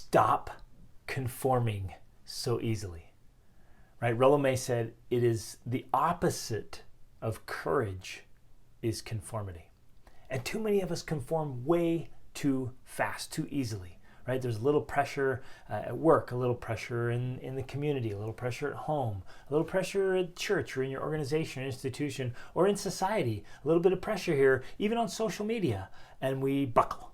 stop conforming so easily. Right? Rollo May said it is the opposite of courage is conformity. And too many of us conform way too fast, too easily. Right? There's a little pressure at work, a little pressure in the community, a little pressure at home, a little pressure at church or in your organization or institution or in society, a little bit of pressure here, even on social media, and we buckle,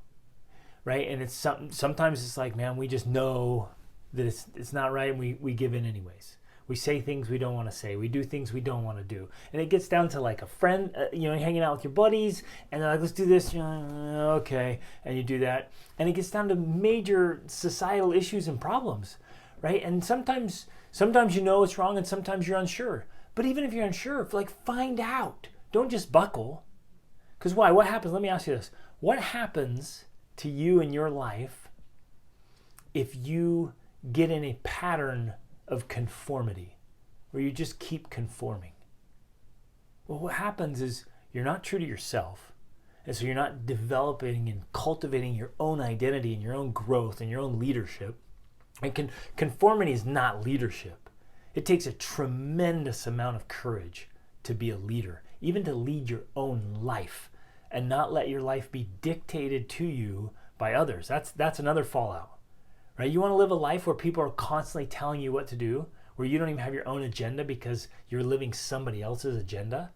right? And it's sometimes it's like, man, we just know that it's not right, and we give in anyways. We say things we don't want to say. We do things we don't want to do. And it gets down to like a friend, hanging out with your buddies, and they're like, let's do this. Okay. And you do that. And it gets down to major societal issues and problems, right? And sometimes it's wrong, and sometimes you're unsure. But even if you're unsure, find out. Don't just buckle. Because why? What happens? Let me ask you this. What happens to you in your life if you get in a pattern of conformity, where you just keep conforming? Well, what happens is you're not true to yourself, and so you're not developing and cultivating your own identity and your own growth and your own leadership. And conformity is not leadership. It takes a tremendous amount of courage to be a leader, even to lead your own life and not let your life be dictated to you by others. That's another fallout. Right? You want to live a life where people are constantly telling you what to do, where you don't even have your own agenda because you're living somebody else's agenda?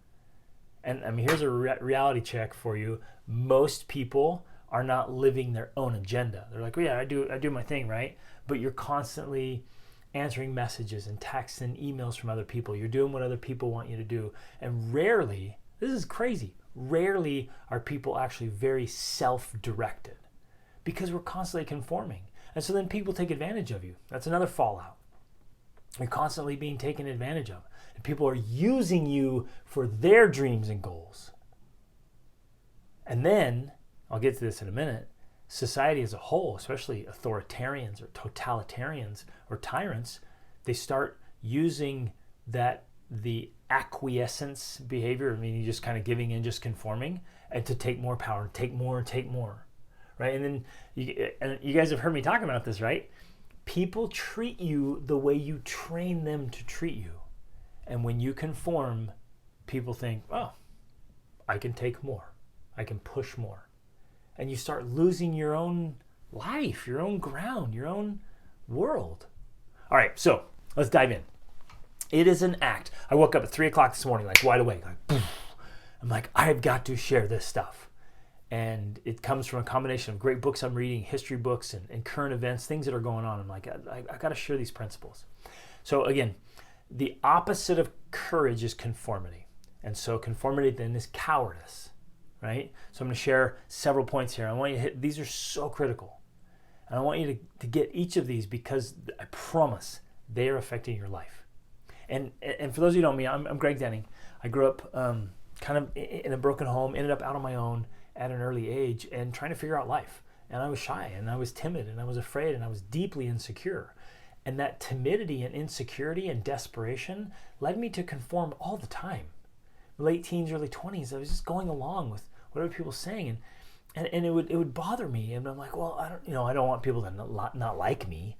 And I mean, here's a reality check for you. Most people are not living their own agenda. They're like, well, yeah, I do my thing, right? But you're constantly answering messages and texts and emails from other people. You're doing what other people want you to do. And rarely, this is crazy, rarely are people actually very self-directed because we're constantly conforming. And so then people take advantage of you. That's another fallout. You're constantly being taken advantage of. And people are using you for their dreams and goals. And then, I'll get to this in a minute, society as a whole, especially authoritarians or totalitarians or tyrants, they start using the acquiescence behavior, meaning just kind of giving in, just conforming, and to take more power, take more, take more. Right? And then you guys have heard me talk about this, right? People treat you the way you train them to treat you. And when you conform, people think, oh, I can take more. I can push more. And you start losing your own life, your own ground, your own world. All right, so let's dive in. It is an act. I woke up at 3 o'clock this morning, wide awake. I'm like, I've got to share this stuff. And it comes from a combination of great books I'm reading, history books, and current events, things that are going on. I'm like, I got to share these principles. So again, the opposite of courage is conformity. And so conformity then is cowardice, right? So I'm going to share several points here. I want you to hit, these are so critical. And I want you to get each of these because I promise they are affecting your life. And for those of you who know me, I'm Greg Denning. I grew up kind of in a broken home, ended up out on my own at an early age and trying to figure out life. And I was shy and I was timid and I was afraid and I was deeply insecure. And that timidity and insecurity and desperation led me to conform all the time. Late teens, early 20s, I was just going along with what other people were saying. And it would bother me. And I'm like, well, I don't want people to not like me.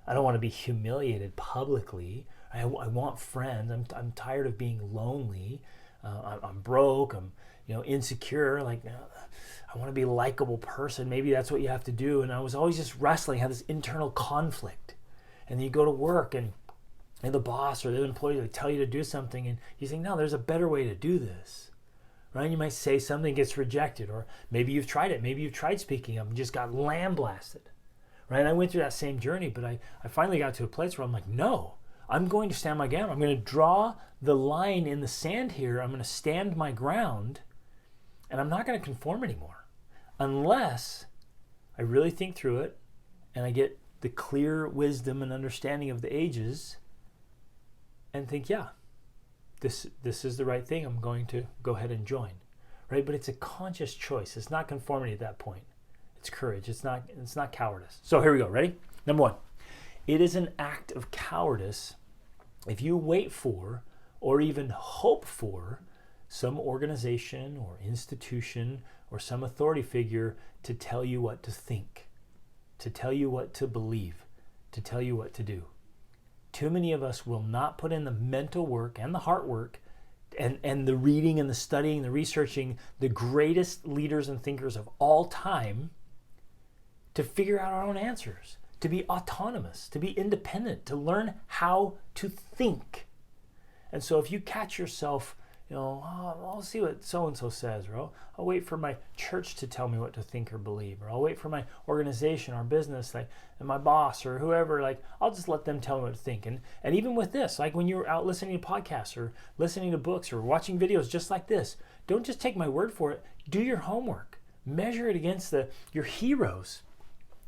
I don't want to be humiliated publicly. I want friends. I'm tired of being lonely. I'm broke. I'm insecure. I want to be a likable person. Maybe that's what you have to do. And I was always just wrestling, had this internal conflict. And then you go to work and the boss or the employee will tell you to do something and you think, no, there's a better way to do this. Right? You might say something gets rejected, or maybe you've tried it. Maybe you've tried speaking up and just got lambasted. Right? And I went through that same journey, but I finally got to a place where I'm like, no, I'm going to stand my ground. I'm going to draw the line in the sand here. I'm going to stand my ground, and I'm not going to conform anymore unless I really think through it and I get the clear wisdom and understanding of the ages and think, yeah, this is the right thing. I'm going to go ahead and join. Right? But it's a conscious choice. It's not conformity at that point. It's courage. It's not cowardice. So here we go. Ready? Number one, it is an act of cowardice if you wait for or even hope for some organization or institution or some authority figure to tell you what to think. to tell you what to believe, to tell you what to do. Too many of us will not put in the mental work and the heart work and the reading and the studying, the researching, the greatest leaders and thinkers of all time to figure out our own answers, to be autonomous, to be independent, to learn how to think. And so if you catch yourself, I'll see what so-and-so says, or I'll wait for my church to tell me what to think or believe, or I'll wait for my organization or business, and my boss or whoever, I'll just let them tell me what to think. And even with this, when you're out listening to podcasts or listening to books or watching videos just like this, don't just take my word for it. Do your homework. Measure it against your heroes,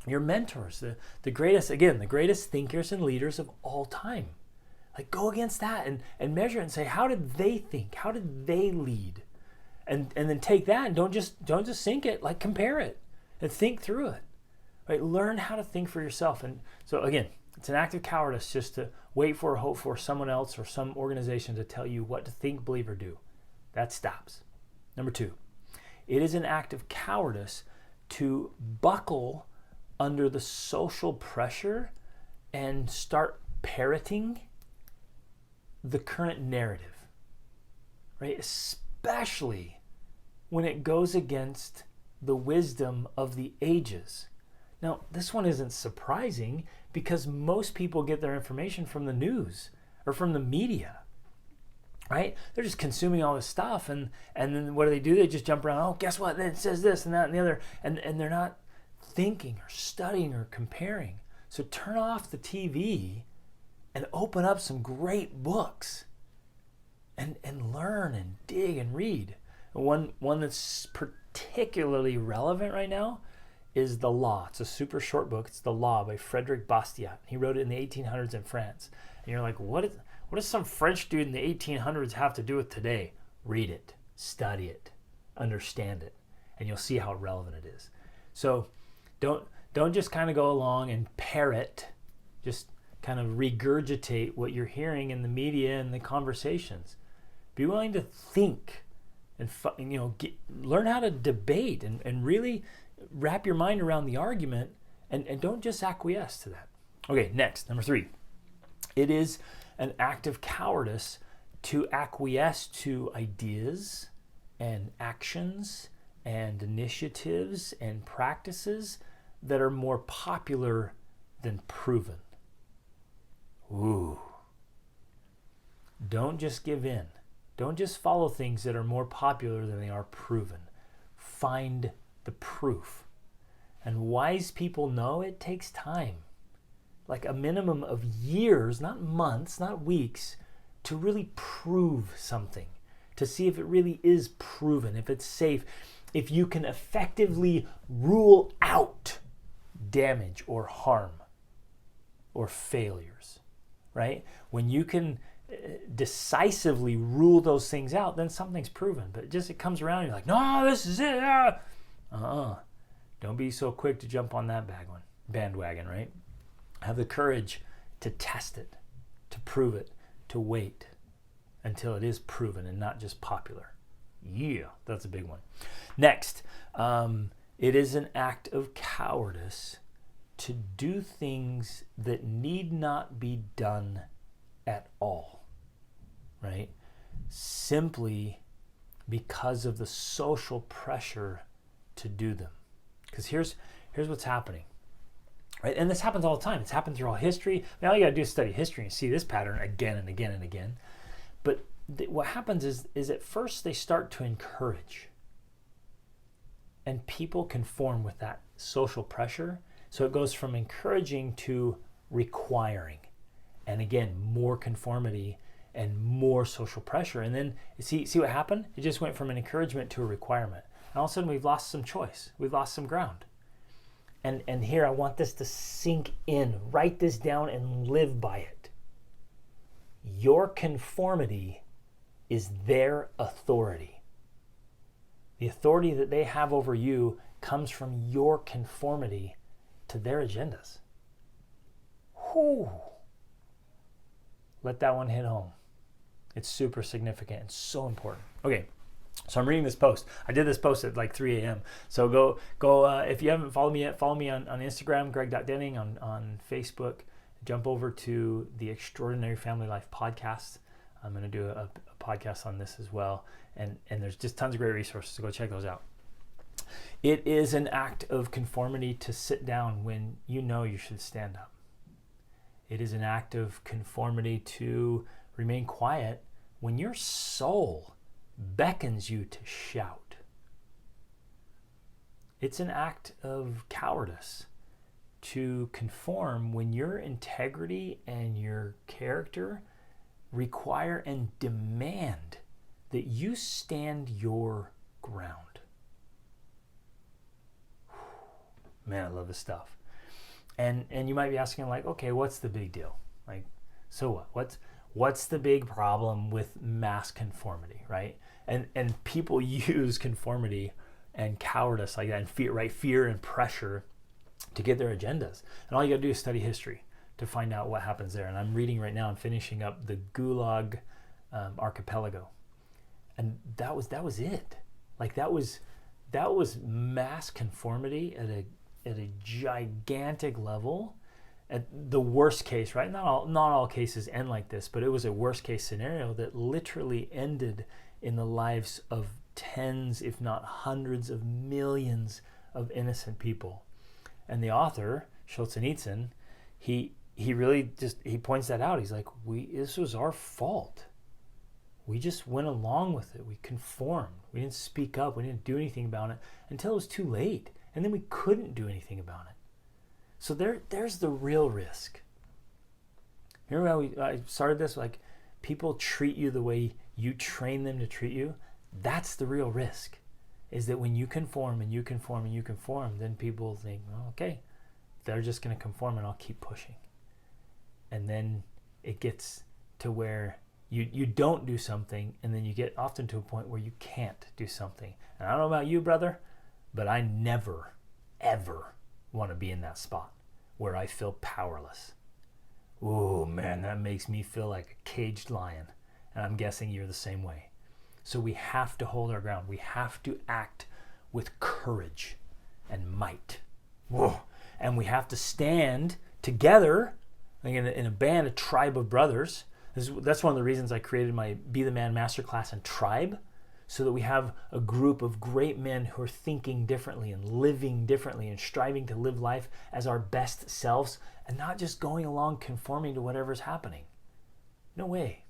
your mentors, the greatest thinkers and leaders of all time. Go against that and measure it and say, how did they think? How did they lead? And then take that and don't just think it, compare it and think through it. Right? Learn how to think for yourself. And so again, it's an act of cowardice just to wait for or hope for someone else or some organization to tell you what to think, believe, or do. That stops. Number 2, it is an act of cowardice to buckle under the social pressure and start parroting the current narrative, right? Especially when it goes against the wisdom of the ages. Now, this one isn't surprising because most people get their information from the news or from the media, right? They're just consuming all this stuff, and then what do? They just jump around. Oh, guess what? Then it says this and that and the other, and they're not thinking or studying or comparing. So turn off the TV and open up some great books and learn and dig and read. One that's particularly relevant right now is The Law. It's a super short book. It's The Law by Frederick Bastiat. He wrote it in the 1800s in France. And you're like, what does some French dude in the 1800s have to do with today? Read it, study it, understand it, and you'll see how relevant it is. So don't just kind of go along and parrot, just kind of regurgitate what you're hearing in the media and the conversations. Be willing to think and learn how to debate and really wrap your mind around the argument and don't just acquiesce to that. Okay, next, number 3. It is an act of cowardice to acquiesce to ideas and actions and initiatives and practices that are more popular than proven. Ooh. Don't just give in. Don't just follow things that are more popular than they are proven. Find the proof. And wise people know it takes time. A minimum of years, not months, not weeks, to really prove something. To see if it really is proven, if it's safe, if you can effectively rule out damage or harm or failures. Right? When you can decisively rule those things out, then something's proven. But it comes around and you're like, no, this is it. Don't be so quick to jump on that bandwagon, right? Have the courage to test it, to prove it, to wait until it is proven and not just popular. Yeah, that's a big one. Next, it is an act of cowardice to do things that need not be done at all, right? Simply because of the social pressure to do them. Because here's what's happening, right? And this happens all the time. It's happened through all history. All you got to do is study history and see this pattern again and again and again. But what happens is at first they start to encourage. And people conform with that social pressure. So it goes from encouraging to requiring. And again, more conformity and more social pressure. And then see what happened? It just went from an encouragement to a requirement. And all of a sudden we've lost some choice. We've lost some ground. And here I want this to sink in. Write this down and live by it. Your conformity is their authority. The authority that they have over you comes from your conformity to their agendas. Whew. Let that one hit home. It's super significant and so important. Okay, So I'm reading this post. I did this post at like 3 a.m. So go. If you haven't followed me yet, follow me on Instagram, greg.denning, on Facebook. Jump over to the Extraordinary Family Life podcast. I'm going to do a podcast on this as well. And there's just tons of great resources, so go check those out. It is an act of conformity to sit down when you know you should stand up. It is an act of conformity to remain quiet when your soul beckons you to shout. It's an act of cowardice to conform when your integrity and your character require and demand that you stand your ground. Man, I love this stuff. And you might be asking, like, okay, what's the big deal? Like, so what? What's the big problem with mass conformity, right? And people use conformity and cowardice like that, and fear and pressure to get their agendas. And all you got to do is study history to find out what happens there. And I'm reading right now. I'm finishing up the Gulag Archipelago, and that was it. Like that was mass conformity at a gigantic level. At the worst case, right? Not all cases end like this, but it was a worst case scenario that literally ended in the lives of tens, if not hundreds of millions of innocent people. And the author, Solzhenitsyn, he really he points that out. He's like, this was our fault. We just went along with it. We conformed. We didn't speak up. We didn't do anything about it until it was too late. And then we couldn't do anything about it. So there's the real risk. Remember how I started this? Like, people treat you the way you train them to treat you. That's the real risk, is that when you conform and you conform and you conform, then people think, well, okay, they're just going to conform and I'll keep pushing. And then it gets to where you don't do something, and then you get often to a point where you can't do something. And I don't know about you, brother, but I never, ever want to be in that spot where I feel powerless. Ooh, man, that makes me feel like a caged lion. And I'm guessing you're the same way. So we have to hold our ground. We have to act with courage and might. Whoa. And we have to stand together, like in a band, a tribe of brothers. That's one of the reasons I created my Be the Man Masterclass and Tribe, so that we have a group of great men who are thinking differently and living differently and striving to live life as our best selves and not just going along conforming to whatever's happening. No way.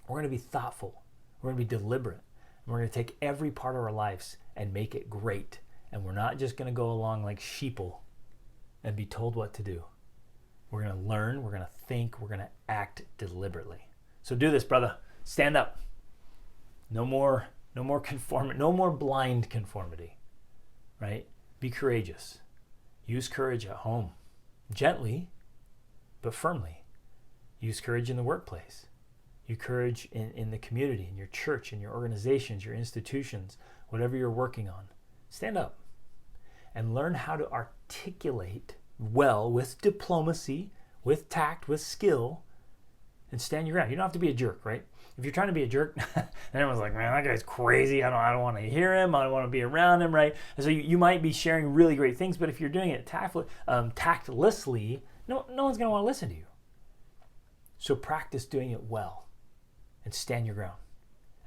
We're going to be thoughtful. We're going to be deliberate. And we're going to take every part of our lives and make it great. And we're not just going to go along like sheeple and be told what to do. We're going to learn, we're going to think, we're going to act deliberately. So do this, brother. Stand up. No more conformity, no more blind conformity, right? Be courageous. Use courage at home, gently, but firmly. Use courage in the workplace. Use courage in the community, in your church, in your organizations, your institutions, whatever you're working on. Stand up and learn how to articulate well with diplomacy, with tact, with skill, and stand your ground. You don't have to be a jerk, right? If you're trying to be a jerk, then everyone's like, man, that guy's crazy. I don't want to hear him. I don't want to be around him, right? And so you might be sharing really great things, but if you're doing it tactlessly, no one's going to want to listen to you. So practice doing it well and stand your ground.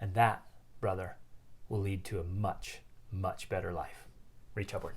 And that, brother, will lead to a much, much better life. Reach upward.